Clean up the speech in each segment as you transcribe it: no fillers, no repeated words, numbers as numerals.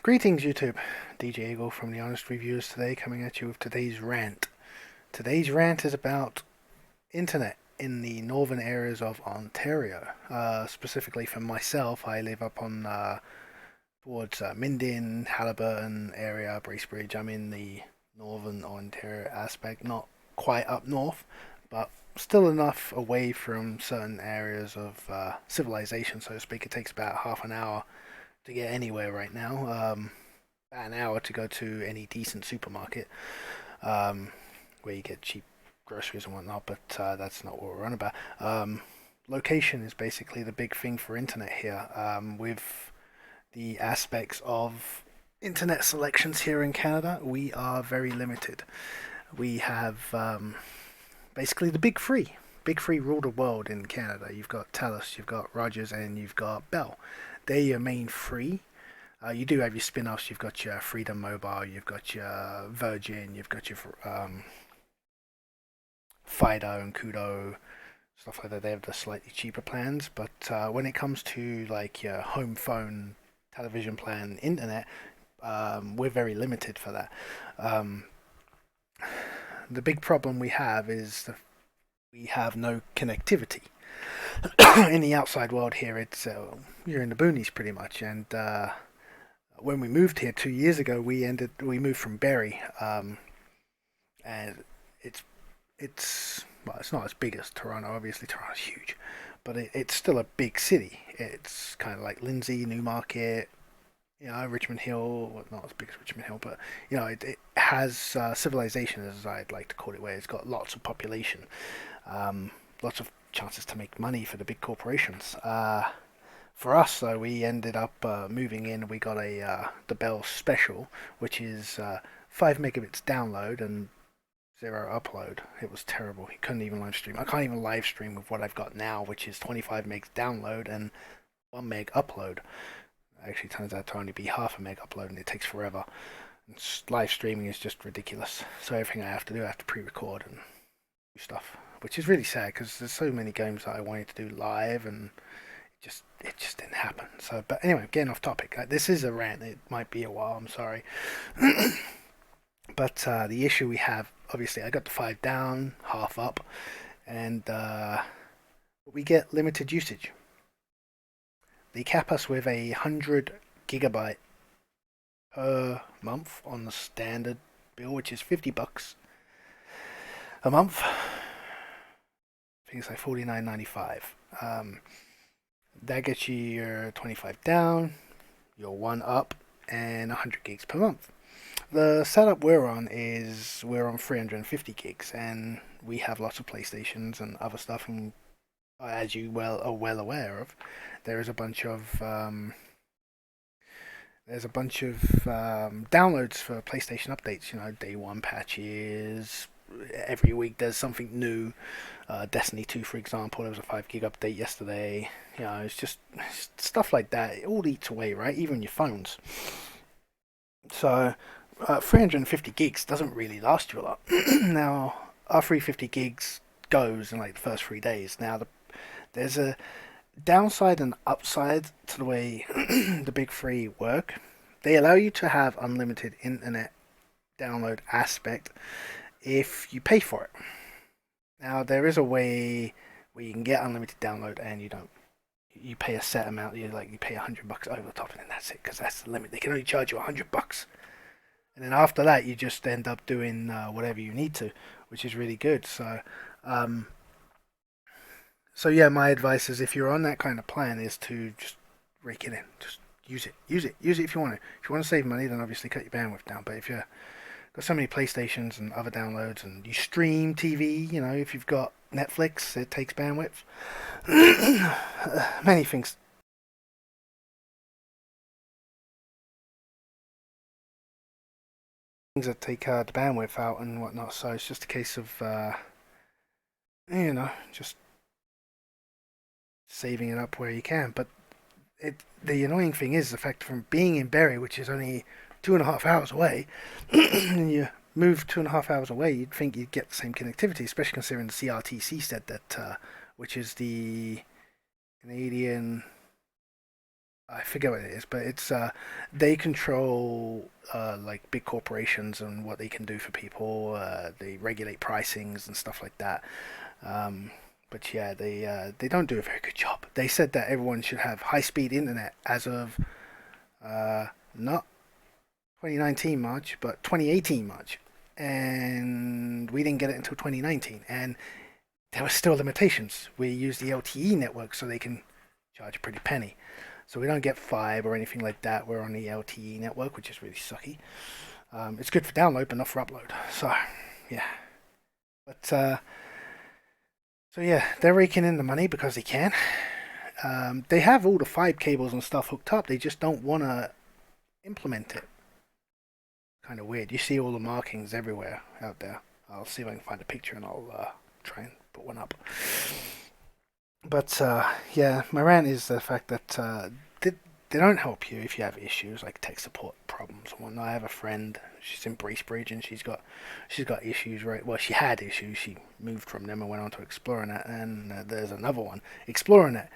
Greetings YouTube, Djeagle from The Honest Reviewers today coming at you with today's rant. Today's rant is about internet in the northern areas of Ontario. Specifically for myself, I live up on towards Minden, Haliburton area, Bracebridge. I'm in the northern Ontario aspect, not quite up north, but still enough away from certain areas of civilization, so to speak. It takes about half an hour to get anywhere right now. About an hour to go to any decent supermarket where you get cheap groceries and whatnot, but that's not what we're on about. Location is basically the big thing for internet here, with the aspects of internet selections here in Canada. We are very limited. We have basically the big three. Big three rule the world in Canada. You've got TELUS, you've got Rogers, and you've got Bell. They're your main three. You do have your spin-offs. You've got your Freedom Mobile, you've got your Virgin, you've got your Fido and Kudo, stuff like that. They have the slightly cheaper plans, but when it comes to like your home phone, television plan, internet, we're very limited for that. The big problem we have is we have no connectivity. In the outside world here, it's you're in the boonies pretty much. And when we moved here 2 years ago, we moved from Barrie, and it's not as big as Toronto. Obviously, Toronto's huge, but it's still a big city. It's kind of like Lindsay, Newmarket, Richmond Hill. Well, not as big as Richmond Hill, but it has civilization, as I'd like to call it, where it's got lots of population, lots of chances to make money for the big corporations. For us, though, we ended up moving in. We got the Bell Special, which is 5 megabits download and 0 upload. It was terrible. You couldn't even live stream. I can't even live stream with what I've got now, which is 25 megs download and 1 meg upload. It actually turns out to only be half a meg upload, and it takes forever. And live streaming is just ridiculous. So everything I have to do, I have to pre-record and do stuff, which is really sad because there's so many games that I wanted to do live, and it just didn't happen. So, but anyway, getting off topic. This is a rant. It might be a while. I'm sorry. But the issue we have, obviously, I got the 5 down, half up, and we get limited usage. They cap us with 100 GB per month on the standard bill, which is $50 a month. I think it's like $49.95. That gets you your 25 down, your 1 up, and 100 gigs per month. The setup we're on is we're on 350 gigs, and we have lots of PlayStations and other stuff. And as you are well aware of, there's a bunch of downloads for PlayStation updates. Day one patches. Every week there's something new. Destiny 2, for example, there was a 5 gig update yesterday. It's just stuff like that. It all eats away, right? Even your phones. So 350 gigs doesn't really last you a lot. Now, our 350 gigs goes in like the first 3 days. Now, there's a downside and upside to the way the big three work. They allow you to have unlimited internet download aspect if you pay for it. Now, there is a way where you can get unlimited download and you don't. You pay a set amount. You pay $100 over the top, and then that's it, because that's the limit. They can only charge you $100, and then after that, you just end up doing whatever you need to, which is really good. So yeah, my advice is, if you're on that kind of plan, is to just rake it in. Just use it if you want to. If you want to save money, then obviously cut your bandwidth down. But if you've got so many PlayStations and other downloads, and you stream TV, if you've got Netflix, it takes bandwidth. Many things that take the bandwidth out and whatnot. So it's just a case of just saving it up where you can. But the annoying thing is the fact, from being in Barrie, which is only 2.5 hours away, and you move 2.5 hours away, you'd think you'd get the same connectivity, especially considering the CRTC said that, which is the Canadian I forget what it is, but it's they control like big corporations and what they can do for people. They regulate pricings and stuff like that. Um, but yeah, they don't do a very good job. They said that everyone should have high speed internet as of not 2019 March, but 2018 March, and we didn't get it until 2019, and there were still limitations. We use the LTE network, so they can charge a pretty penny. So we don't get fiber or anything like that. We're on the LTE network, which is really sucky. It's good for download, but not for upload. So yeah, but so yeah, they're raking in the money because they can. They have all the fiber cables and stuff hooked up. They just don't want to implement it. Kind of weird. You see all the markings everywhere out there. I'll see if I can find a picture and I'll try and put one up. But yeah, my rant is the fact that they don't help you if you have issues like tech support problems and whatnot. I have a friend. She's in Bracebridge and she's got issues. Right. Well, she had issues. She moved from them and went on to ExplorerNet, and there's another one, ExplorerNet,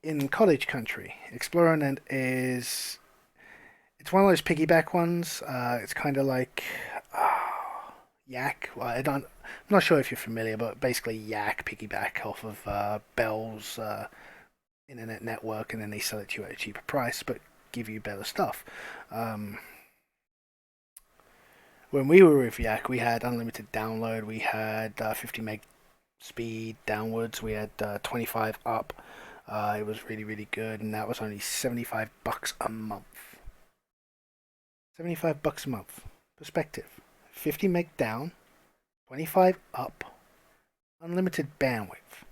in cottage country. ExplorerNet is it's one of those piggyback ones. It's kind of like Yak. Well, I'm not sure if you're familiar, but basically Yak piggyback off of Bell's internet network, and then they sell it to you at a cheaper price, but give you better stuff. Um, when we were with Yak, we had unlimited download. We had 50 meg speed downwards. We had 25 up. It was really, really good, and that was only $75 a month. $75 a month. Perspective. 50 meg down, 25 up, unlimited bandwidth.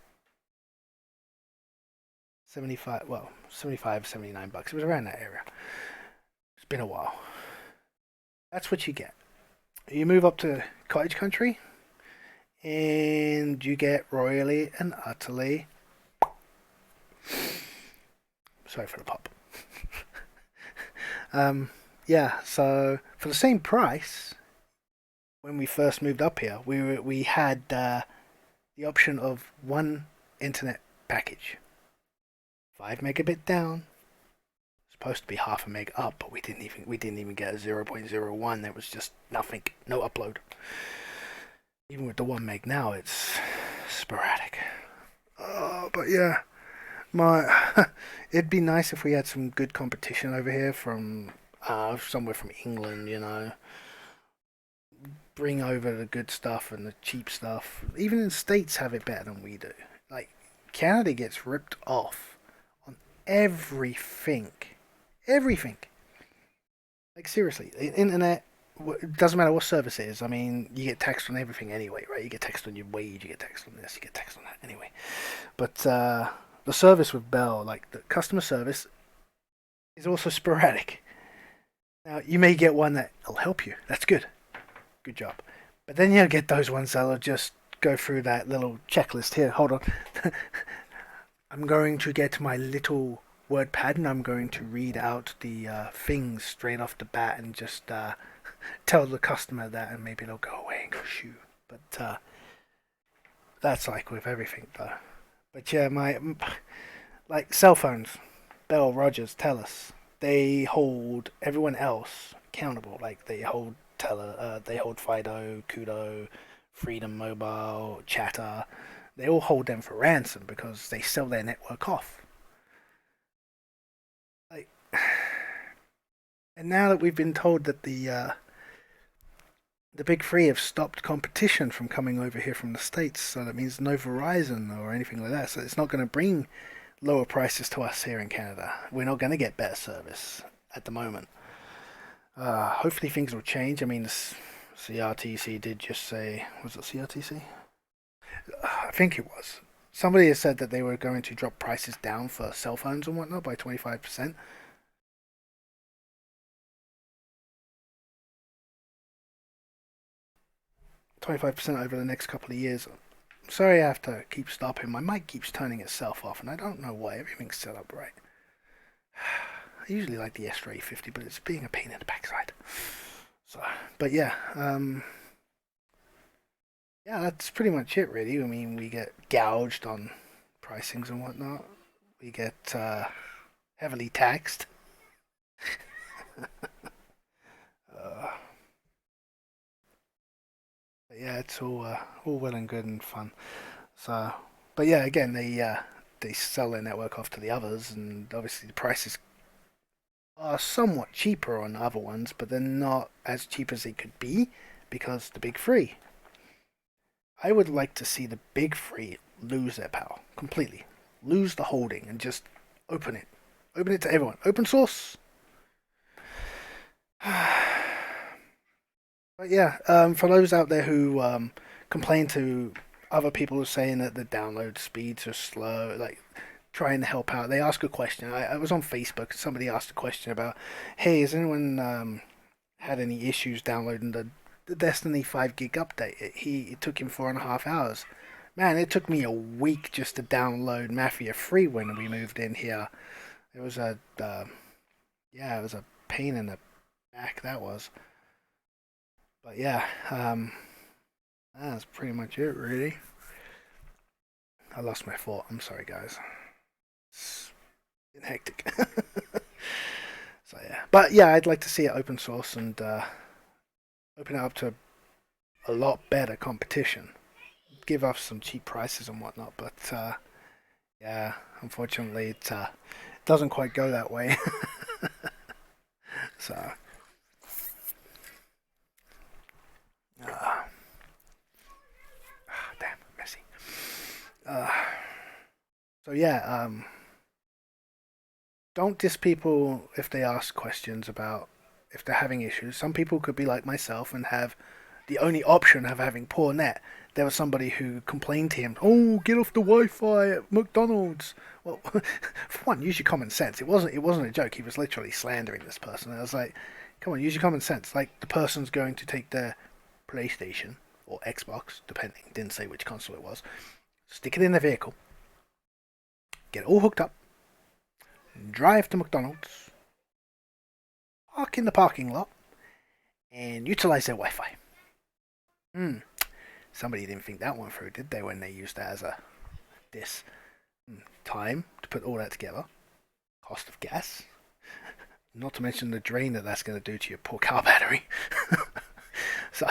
75, well, 75, $79. It was around that area. It's been a while. That's what you get. You move up to cottage country, and you get royally and utterly. Sorry for the pop. Yeah, so for the same price, when we first moved up here, we had the option of one internet package, 5 megabit down. Supposed to be half a meg up, but we didn't even get a 0.01. There was just nothing, no upload. Even with the 1 meg now, it's sporadic. Oh, but yeah, it'd be nice if we had some good competition over here from somewhere from England, you know. Bring over the good stuff and the cheap stuff. Even the States have it better than we do. Like, Canada gets ripped off on everything. Everything. Like, seriously, the internet, it doesn't matter what service it is. I mean, you get taxed on everything anyway, right? You get taxed on your wage, you get taxed on this, you get taxed on that anyway. But the service with Bell, like the customer service, is also sporadic. Now, you may get one that'll help you. That's good. Good job. But then you'll get those ones that'll just go through that little checklist here. Hold on. I'm going to get my little word pad and I'm going to read out the things straight off the bat and just tell the customer that, and maybe they'll go away and go shoo. But that's like with everything though. But yeah, like cell phones, Bell, Rogers, TELUS, they hold everyone else accountable. Like they hold Fido, Kudo, Freedom Mobile, Chatter. They all hold them for ransom because they sell their network off. Like, and now that we've been told that the big three have stopped competition from coming over here from the States, so that means no Verizon or anything like that. So it's not going to bring lower prices to us here in Canada. We're not going to get better service at the moment. Hopefully things will change. I mean, CRTC did just say, was it CRTC? I think it was. Somebody has said that they were going to drop prices down for cell phones and whatnot by 25%. 25% over the next couple of years. Sorry I have to keep stopping. My mic keeps turning itself off, and I don't know why. Everything's set up right. I usually like the S350, but it's being a pain in the backside. So, but yeah, yeah, that's pretty much it, really. I mean, we get gouged on pricings and whatnot. We get heavily taxed. uh, but yeah, it's all well and good and fun. So, but yeah, again, they sell their network off to the others, and obviously the prices are somewhat cheaper on other ones, but they're not as cheap as they could be because the big three. I would like to see the big three lose their power completely, lose the holding, and just open it, open it to everyone, open source. But yeah, for those out there who complain to other people who are saying that the download speeds are slow, like trying to help out, they ask a question. I was on Facebook. Somebody asked a question about, hey, has anyone had any issues downloading the Destiny 5 gig update? It took him 4.5 hours. Man, it took me a week just to download Mafia 3 when we moved in here. It was it was a pain in the back, that was. But yeah, that's pretty much it, really. I lost my thought. I'm sorry, guys. It's been hectic. So yeah, but yeah, I'd like to see it open source and open it up to a lot better competition. Give us some cheap prices and whatnot, but yeah, unfortunately, it doesn't quite go that way. So, damn, messy. Uh, so yeah, don't diss people if they ask questions about if they're having issues. Some people could be like myself and have the only option of having poor net. There was somebody who complained to him, "Oh, get off the Wi-Fi at McDonald's." Well, for one, use your common sense. It wasn't a joke. He was literally slandering this person. I was like, "Come on, use your common sense." Like the person's going to take their PlayStation or Xbox, depending. Didn't say which console it was. Stick it in their vehicle, get it all hooked up, drive to McDonald's, park in the parking lot, and utilize their Wi-Fi. Somebody didn't think that one through, did they, when they used that as a diss? Time to put all that together, cost of gas, not to mention the drain that's going to do to your poor car battery. So,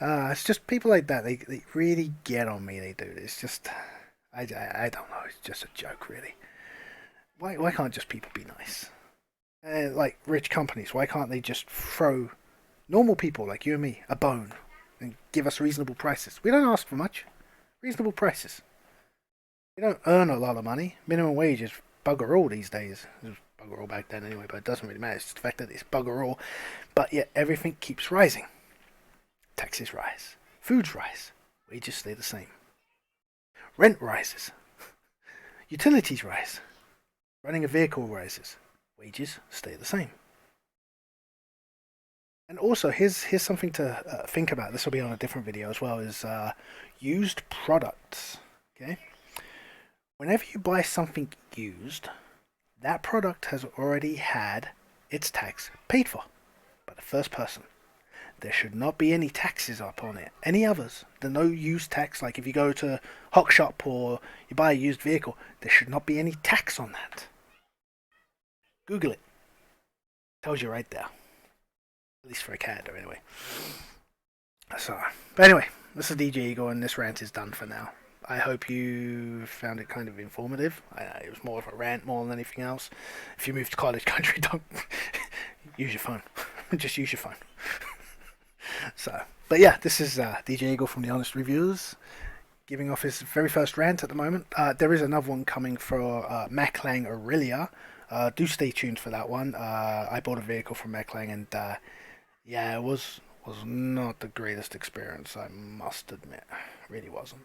it's just people like that. They really get on me. They do. It's just, I don't know. It's just a joke, really. Why can't just people be nice? Like rich companies, why can't they just throw normal people like you and me a bone and give us reasonable prices? We don't ask for much. Reasonable prices. We don't earn a lot of money. Minimum wage is bugger all these days. It was bugger all back then anyway, but it doesn't really matter. It's just the fact that it's bugger all. But yet everything keeps rising. Taxes rise. Foods rise. Wages stay the same. Rent rises. Utilities rise. Running a vehicle rises. Wages stay the same. And also, here's something to think about. This will be on a different video as well. Is used products. Okay. Whenever you buy something used, that product has already had its tax paid for by the first person. There should not be any taxes up on it. Any others. There's no used tax. Like if you go to Hock Shop or you buy a used vehicle, there should not be any tax on that. Google it. Tells you right there. At least for a Canada, anyway. So, but anyway, this is Djeagle, and this rant is done for now. I hope you found it kind of informative. It was more of a rant more than anything else. If you move to cottage country, don't use your phone. Just use your phone. So, but yeah, this is Djeagle from The Honest Reviewers, giving off his very first rant at the moment. There is another one coming for Maclang Aurelia. Do stay tuned for that one. I bought a vehicle from Maclang, and yeah, it was not the greatest experience, I must admit. It really wasn't.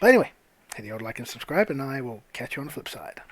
But anyway, hit the old like and subscribe, and I will catch you on the flip side.